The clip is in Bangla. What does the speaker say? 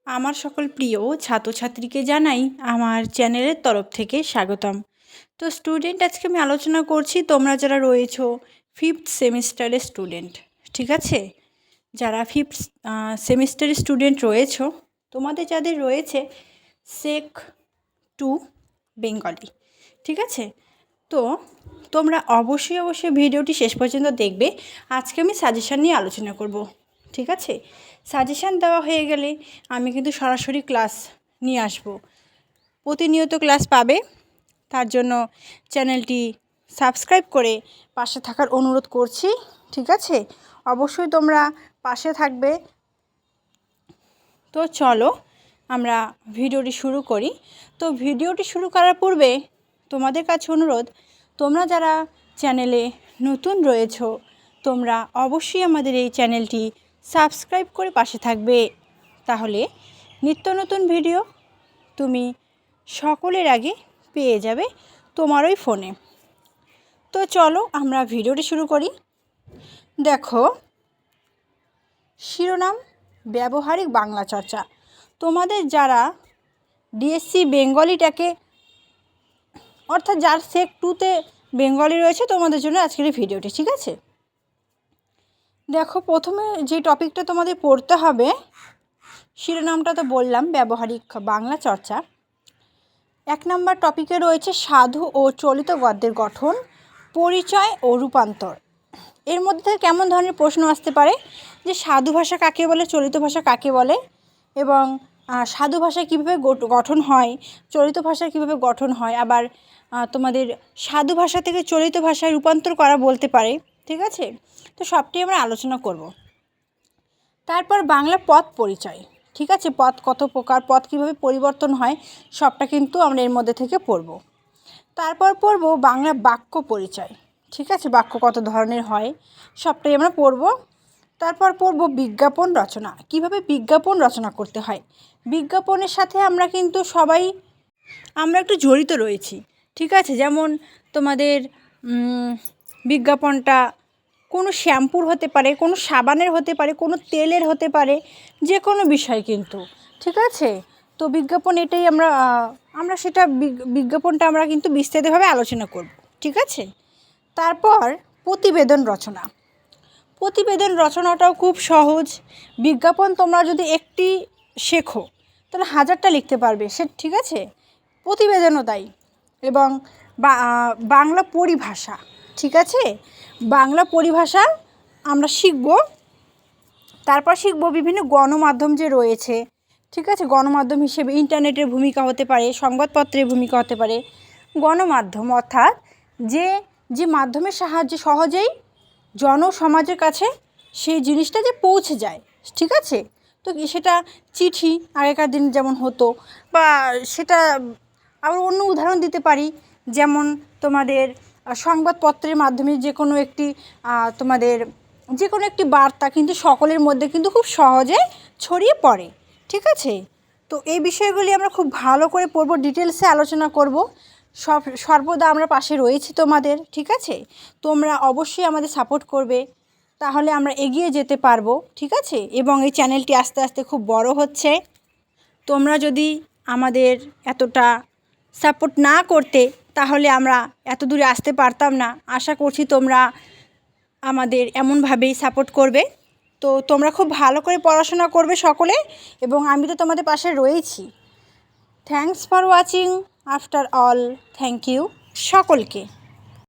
আমার সকল প্রিয় ছাত্রছাত্রীকে জানাই আমার চ্যানেলের তরফ থেকে স্বাগতম। তো স্টুডেন্ট, আজকে আমি আলোচনা করছি তোমরা যারা রয়েছো ফিফথ সেমিস্টারের স্টুডেন্ট, ঠিক আছে? যারা ফিফথ সেমিস্টারের স্টুডেন্ট রয়েছো, তোমাদের যাদের রয়েছে সেক 2 বেঙ্গলি, ঠিক আছে? তো তোমরা অবশ্যই ভিডিওটি শেষ পর্যন্ত দেখবে। আজকে আমি সাজেশান নিয়ে আলোচনা করব, ঠিক আছে? সাজেশান দেওয়া হয়ে গেলে আমি কিন্তু সরাসরি ক্লাস নিয়ে আসব। প্রতিনিয়ত ক্লাস পাবে, তার জন্য চ্যানেলটি সাবস্ক্রাইব করে পাশে থাকার অনুরোধ করছি, ঠিক আছে? অবশ্যই তোমরা পাশে থাকবে। তো চলো আমরা ভিডিওটি শুরু করি। তো ভিডিওটি শুরু করার পূর্বে তোমাদের কাছে অনুরোধ, তোমরা যারা চ্যানেলে নতুন রয়েছো তোমরা অবশ্যই আমাদের এই চ্যানেলটি সাবস্ক্রাইব করে পাশে থাকবে। তাহলে নিত্য নতুন ভিডিও তুমি সকলের আগে পেয়ে যাবে তোমার ওই ফোনে। তো চলো আমরা ভিডিওটি শুরু করি। দেখো, শিরোনাম ব্যবহারিক বাংলা চর্চা। তোমাদের যারা ডিএসসি বেঙ্গলিটাকে অর্থাৎ যার সেক 2তে বেঙ্গলি রয়েছে তোমাদের জন্য আজকের এই ভিডিওটি, ঠিক আছে? দেখো, প্রথমে যে টপিকটা তোমাদের পড়তে হবে, শিরোনামটা তো বললাম ব্যবহারিক বাংলা চর্চা। 1 নম্বর টপিকে রয়েছে সাধু ও চলিত গদ্যের গঠন, পরিচয় ও রূপান্তর। এর মধ্যে থেকে কেমন ধরনের প্রশ্ন আসতে পারে যে সাধু ভাষা কাকে বলে, চলিত ভাষা কাকে বলে, এবং সাধু ভাষা কীভাবে গঠন হয়, চলিত ভাষা কীভাবে গঠন হয়, আবার তোমাদের সাধু ভাষা থেকে চলিত ভাষায় রূপান্তর করা বলতে পারে, ঠিক আছে? তো সবটি আমরা আলোচনা করব। তারপর বাংলা পদ পরিচয়, ঠিক আছে? পদ কত প্রকার, পদ কীভাবে পরিবর্তন হয়, সবটা কিন্তু আমরা এর মধ্যে থেকে পড়ব। তারপর পড়ব বাংলা বাক্য পরিচয়, ঠিক আছে? বাক্য কত ধরনের হয় সবটাই আমরা পড়ব। তারপর পড়ব বিজ্ঞাপন রচনা, কিভাবে বিজ্ঞাপন রচনা করতে হয়। বিজ্ঞাপনের সাথে আমরা কিন্তু সবাই আমরা একটু জড়িত রয়েছি, ঠিক আছে? যেমন তোমাদের বিজ্ঞাপনটা কোনো শ্যাম্পুর হতে পারে, কোনো সাবানের হতে পারে, কোনো তেলের হতে পারে, যে কোনো বিষয় কিন্তু, ঠিক আছে? তো বিজ্ঞাপন এটাই আমরা সেটা বিজ্ঞাপনটা আমরা কিন্তু বিস্তারিতভাবে আলোচনা করব, ঠিক আছে? তারপর প্রতিবেদন রচনা। প্রতিবেদন রচনাটাও খুব সহজ। বিজ্ঞাপন তোমরা যদি একটি শেখো তাহলে 1000টা লিখতে পারবে, ঠিক আছে? প্রতিবেদনও তাই। এবং বাংলা পরিভাষা, ঠিক আছে? বাংলা পরিভাষা আমরা শিখব। তারপর শিখব বিভিন্ন গণমাধ্যম যে রয়েছে, ঠিক আছে? গণমাধ্যম হিসেবে ইন্টারনেটের ভূমিকা হতে পারে, সংবাদপত্রের ভূমিকা হতে পারে। গণমাধ্যম অর্থাৎ যে মাধ্যমের সাহায্যে সহজেই জনসমাজের কাছে সেই জিনিসটা যে পৌঁছে যায়, ঠিক আছে? তো সেটা চিঠি আগেকার দিন যেমন হতো, বা সেটা আবার অন্য উদাহরণ দিতে পারি, যেমন তোমাদের সংবাদপত্রের মাধ্যমে যে কোনো একটি বার্তা কিন্তু সকলের মধ্যে কিন্তু খুব সহজে ছড়িয়ে পড়ে, ঠিক আছে? তো এই বিষয়গুলি আমরা খুব ভালো করে পড়ব, ডিটেলসে আলোচনা করব। সর্বদা আমরা পাশে রয়েছি তোমাদের, ঠিক আছে? তোমরা অবশ্যই আমাদের সাপোর্ট করবে, তাহলে আমরা এগিয়ে যেতে পারবো, ঠিক আছে? এবং এই চ্যানেলটি আস্তে আস্তে খুব বড় হচ্ছে। তোমরা যদি আমাদের এতটা সাপোর্ট না করতে তাহলে আমরা এত দূরে আসতে পারতাম না। আশা করছি তোমরা আমাদের এমনভাবেই সাপোর্ট করবে। তো তোমরা খুব ভালো করে পড়াশোনা করবে সকলে, এবং আমি তো তোমাদের পাশে রয়েছি। Thanks for watching after all, thank you সকলকে।